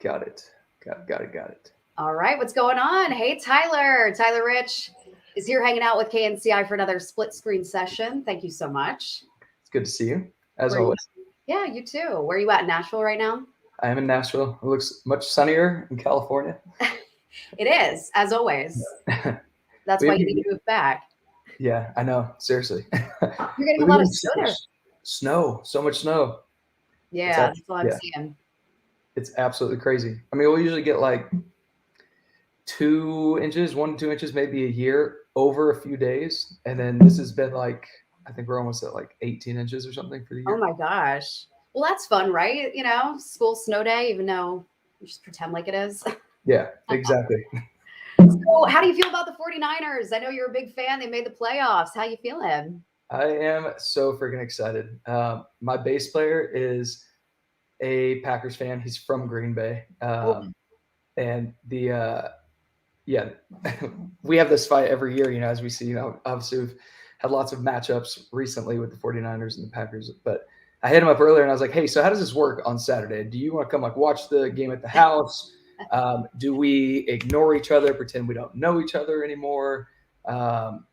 Got it. Got it. All right, what's going on? Hey, Tyler. Tyler Rich is here hanging out with KNCI for another split screen session. Thank you so much. It's good to see you, as Where you? always. Yeah, you too. Where are you at in Nashville right now? I am in Nashville. It looks much sunnier in California. It is, as always. That's why you need to move back. Yeah, I know. Seriously. You're getting a We've been lot of getting snow so much there. snow, so much snow. It's Yeah, actually, that's all I'm yeah, seeing. it's absolutely crazy. I mean, we'll usually get like 2 inches, 1 to 2 inches, maybe a year over a few days. And then this has been like, I think we're almost at like 18 inches or something for the Oh year. my gosh. Well, that's fun, right? School snow day, even though you just pretend like it is. Yeah, exactly. So, how do you feel about the 49ers? I know you're a big fan. They made the playoffs. How you feeling? I am so freaking excited. My bass player is a Packers fan. He's from Green Bay. Oh, And yeah, we have this fight every year, as we see, obviously we've had lots of matchups recently with the 49ers and the Packers, but I hit him up earlier and I was like, hey, so how does this work on Saturday? Do you want to come like watch the game at the house? Do we ignore each other, pretend we don't know each other anymore? Um,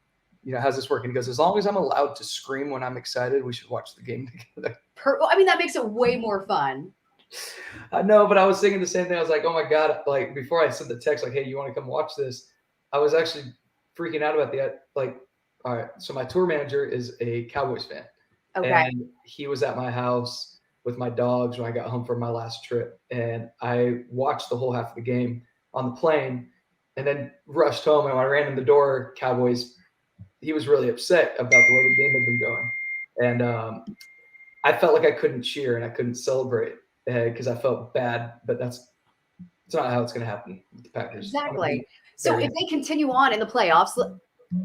how's this work? And he goes, as long as I'm allowed to scream when I'm excited, we should watch the game together. I mean, that makes it way more fun. I know, but I was thinking the same thing. I was like, oh my God, like before I sent the text, like, hey, you want to come watch this? I was actually freaking out about that. Like, all right, so my tour manager is a Cowboys fan. Okay. And he was at my house with my dogs when I got home from my last trip. And I watched the whole half of the game on the plane and then rushed home. And when I ran in the door, Cowboys, he was really upset about the way the game had been going. And I felt like I couldn't cheer and I couldn't celebrate because I felt bad, but it's not how it's going to happen with the Packers. Exactly. So if they continue on in the playoffs,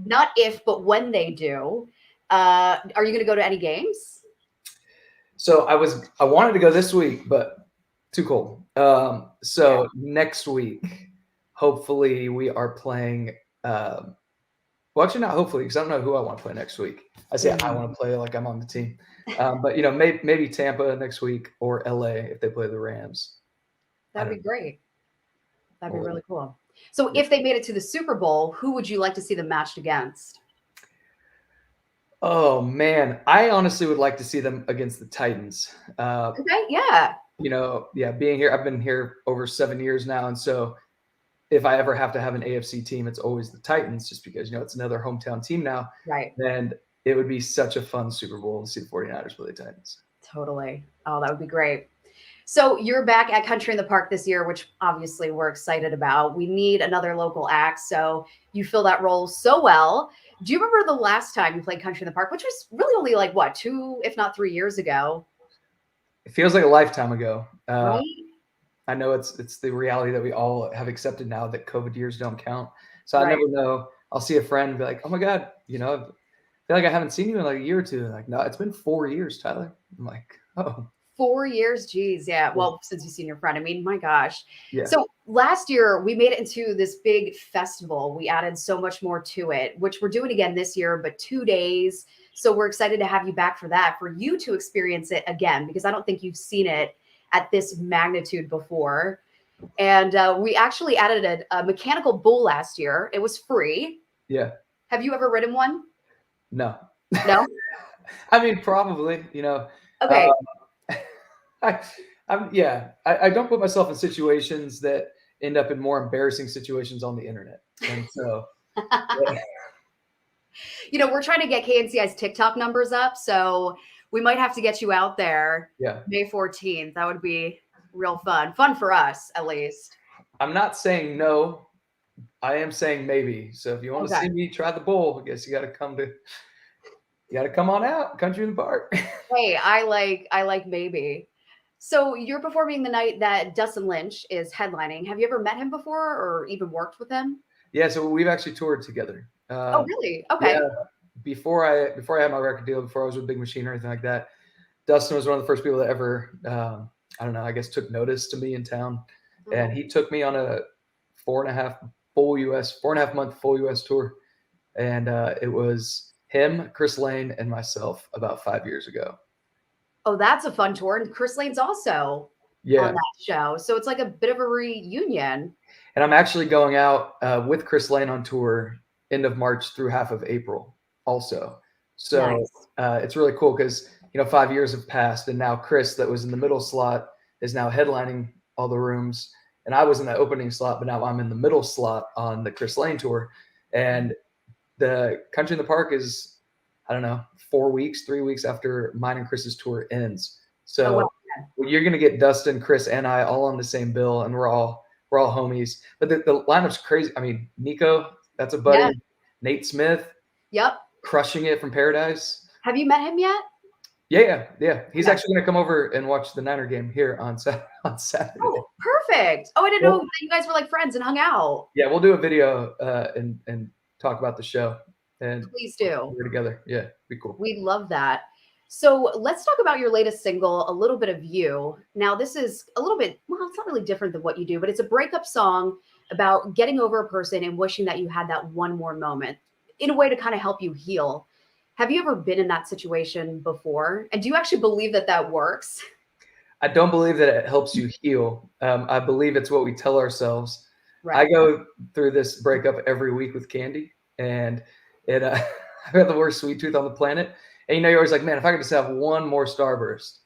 not if, but when they do, are you going to go to any games? So I wanted to go this week, but too cold. So next week, hopefully we are playing. Well, actually not hopefully because I don't know who I want to play next week. I say I want to play like I'm on the team, but maybe Tampa next week or LA if they play the Rams. That'd be great. That'd be really cool. So if they made it to the Super Bowl, who would you like to see them matched against? Oh man, I honestly would like to see them against the Titans. Okay, yeah. Being here, I've been here over 7 years now, and so if I ever have to have an AFC team, it's always the Titans, just because it's another hometown team now. Right. And it would be such a fun Super Bowl to see the 49ers play the Titans. Totally. Oh, that would be great. So you're back at Country in the Park this year, which obviously we're excited about. We need another local act, so you fill that role so well. Do you remember the last time you played Country in the Park, which was really only like, what, 2, if not 3 years ago? It feels like a lifetime ago. Right? I know it's the reality that we all have accepted now that COVID years don't count. So I Right. never know. I'll see a friend and be like, oh my God, I feel like I haven't seen you in like a year or two. And like, no, it's been 4 years, Tyler. I'm like, oh. 4 years, geez, yeah. Well, since you've seen your friend, I mean, my gosh. Yeah. So last year we made it into this big festival. We added so much more to it, which we're doing again this year, but 2 days. So we're excited to have you back for that, for you to experience it again, because I don't think you've seen it at this magnitude before. And we actually added a mechanical bull last year. It was free. Yeah. Have you ever ridden one? No. No? I mean, probably, Okay. I don't put myself in situations that end up in more embarrassing situations on the internet. And so, we're trying to get KNCI's TikTok numbers up, so we might have to get you out there. Yeah. May 14th. That would be real fun. Fun for us, at least. I'm not saying no. I am saying maybe. So if you want to see me try the bull, I guess you got to come on out, Country in the Park. Hey, I like maybe. So you're performing the night that Dustin Lynch is headlining. Have you ever met him before or even worked with him? Yeah, so we've actually toured together. Oh, really? Okay. Yeah, before I had my record deal, before I was with Big Machine or anything like that, Dustin was one of the first people that ever, I don't know, I guess took notice to me in town. And he took me on a 4.5-month full US tour. And it was him, Chris Lane, and myself about 5 years ago. Oh, that's a fun tour. And Chris Lane's also on Yeah. that show. So it's like a bit of a reunion. And I'm actually going out with Chris Lane on tour end of March through half of April also. So Nice. it's really cool because, 5 years have passed, and now Chris, that was in the middle slot, is now headlining all the rooms. And I was in the opening slot, but now I'm in the middle slot on the Chris Lane tour. And the Country in the Park is, I don't know, 4 weeks, 3 weeks after mine and Chris's tour ends. Oh, So well, you're gonna get Dustin, Chris, and I all on the same bill, and we're all homies. But the lineup's crazy. I mean, Nico, that's a buddy. yeah. Nate Smith, Yep. crushing it from Paradise. Have you met him yet? Yeah. He's Okay. actually gonna come over and watch the Niner game here on Saturday. Oh, perfect. Oh, I didn't know that you guys were like friends and hung out. Yeah, we'll do a video and talk about the show, and Please do. we're together. Yeah, be cool. We love that. So let's talk about your latest single, A Little Bit of You. Now, this is a little bit, well, it's not really different than what you do, but it's a breakup song about getting over a person and wishing that you had that one more moment in a way to kind of help you heal. Have you ever been in that situation before? And do you actually believe that that works? I don't believe that it helps you heal. I believe it's what we tell ourselves. I Right. go through this breakup every week with Candy, and it I've got the worst sweet tooth on the planet. And you're always like, man, if I could just have one more starburst,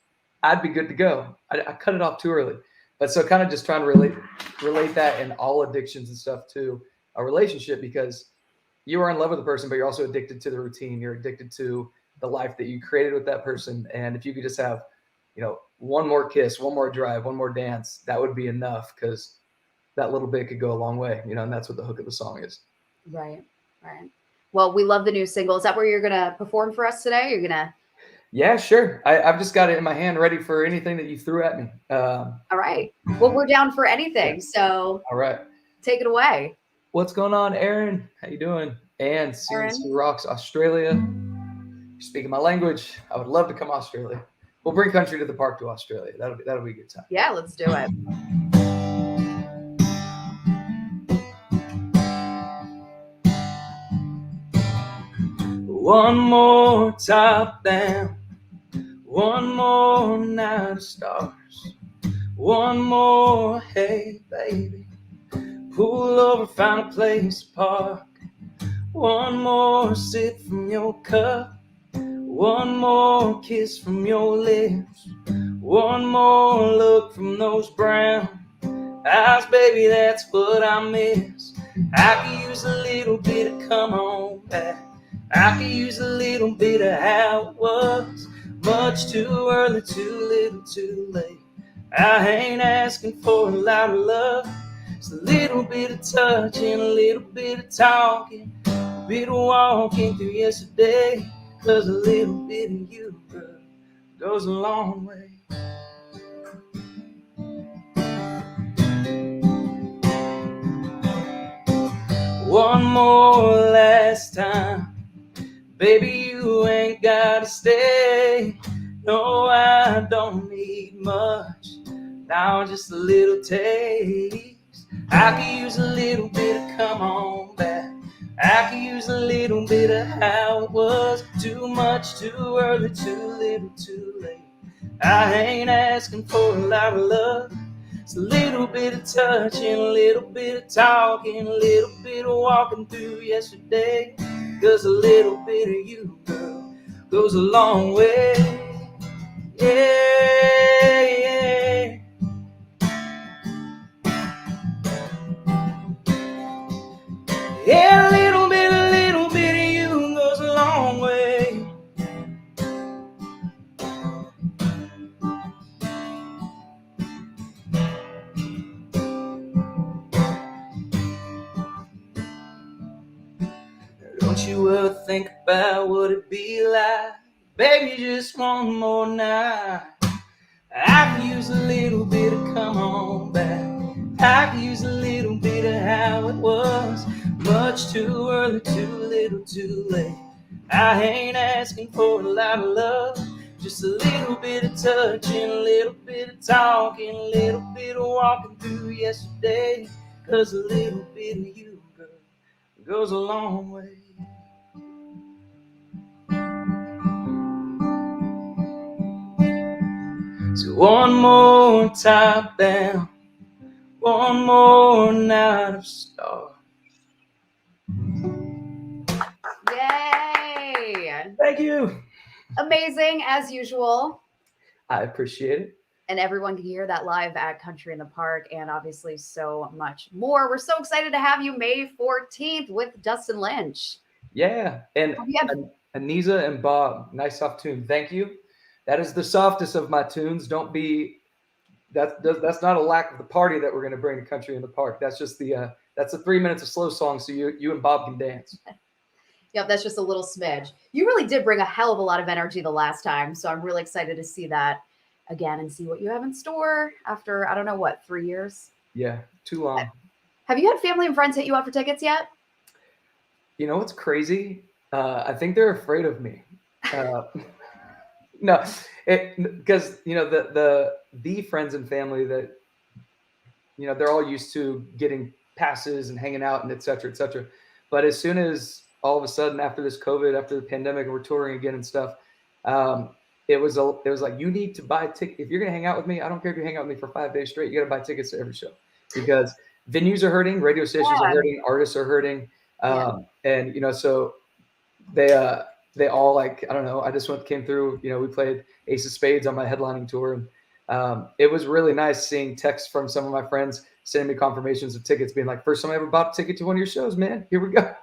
I'd be good to go. I cut it off too early. But so kind of just trying to relate that in all addictions and stuff to a relationship, because you are in love with a person, but you're also addicted to the routine. You're addicted to the life that you created with that person. And if you could just have, one more kiss, one more drive, one more dance, that would be enough, because that little bit could go a long way, and that's what the hook of the song is. Right. Right. Well, we love the new single. Is that where you're going to perform for us today? You're going to. Yeah, sure. I've just got it in my hand, ready for anything that you threw at me. All right. Well, we're down for anything. So All right. take it away. What's going on, Aaron? How you doing? And CNC Aaron. Rocks Australia. You're speaking my language. I would love to come to Australia. We'll bring Country to the Park to Australia. That'll be a good time. Yeah, let's do it. One more top down, one more night of stars, one more, hey baby, pull over, find a place to park, one more sip from your cup, one more kiss from your lips, one more look from those brown eyes, baby, that's what I miss. I could use a little bit of come on back. I could use a little bit of how it was. Much too early, too little, too late. I ain't asking for a lot of love. It's a little bit of touching, a little bit of talking, a bit of walking through yesterday. 'Cause a little bit of you, girl, goes a long way. One more last time, baby, you ain't gotta stay. No, I don't need much, now just a little taste. I could use a little bit of come on back. I could use a little bit of how it was. Too much, too early, too little, too late. I ain't asking for a lot of love. It's a little bit of touching, a little bit of talking, a little bit of walking through yesterday. 'Cause a little bit of you, girl, goes a long way. Yeah. Yeah, a little bit of you goes a long way. Don't you ever think about what it'd be like, baby, just one more night. I could use a little bit of come on back. I could use a little bit of how it was. Much too early, too little, too late. I ain't asking for a lot of love. Just a little bit of touching, a little bit of talking, a little bit of walking through yesterday. 'Cause a little bit of you, girl, goes a long way. So one more top down, one more night of stars. Yay! Thank you. Amazing as usual. I appreciate it. And everyone can hear that live at Country in the Park and obviously so much more. We're so excited to have you May 14th with Dustin Lynch. Yeah. And Anisa and Bob, nice soft tune. Thank you. That is the softest of my tunes. Don't be that's not a lack of the party that we're going to bring to Country in the Park. That's just that's the 3 minutes of slow song, so you and Bob can dance. Yep, that's just a little smidge. You really did bring a hell of a lot of energy the last time, so I'm really excited to see that again and see what you have in store after, I don't know what, 3 years? Yeah, too long. Have you had family and friends hit you up for tickets yet? You know what's crazy? I think they're afraid of me. No, because the friends and family that they're all used to getting passes and hanging out and et cetera, et cetera. But as soon as all of a sudden after this COVID, after the pandemic, and we're touring again and stuff, it was like, you need to buy tickets if you're gonna hang out with me. I don't care if you hang out with me for 5 days straight. You got to buy tickets to every show because venues are hurting, radio stations are hurting, artists are hurting, and so they all, like, I don't know. I just came through. We played Ace of Spades on my headlining tour, and it was really nice seeing texts from some of my friends sending me confirmations of tickets, being like, "First time I ever bought a ticket to one of your shows, man. Here we go."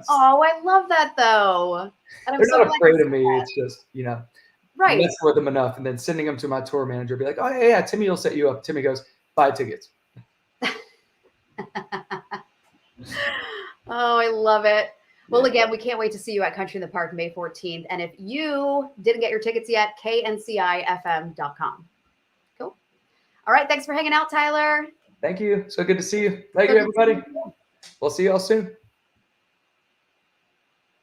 Oh, I love that though. And they're not afraid of me. It's just right. mess with them enough, and then sending them to my tour manager, be like, "Oh yeah, Timmy will set you up." Timmy goes, "Buy tickets." Oh, I love it. Well, again, we can't wait to see you at Country in the Park May 14th. And if you didn't get your tickets yet, kncifm.com. Cool. All right. Thanks for hanging out, Tyler. Thank you. So good to see you. Thank you, everybody. We'll see you all soon.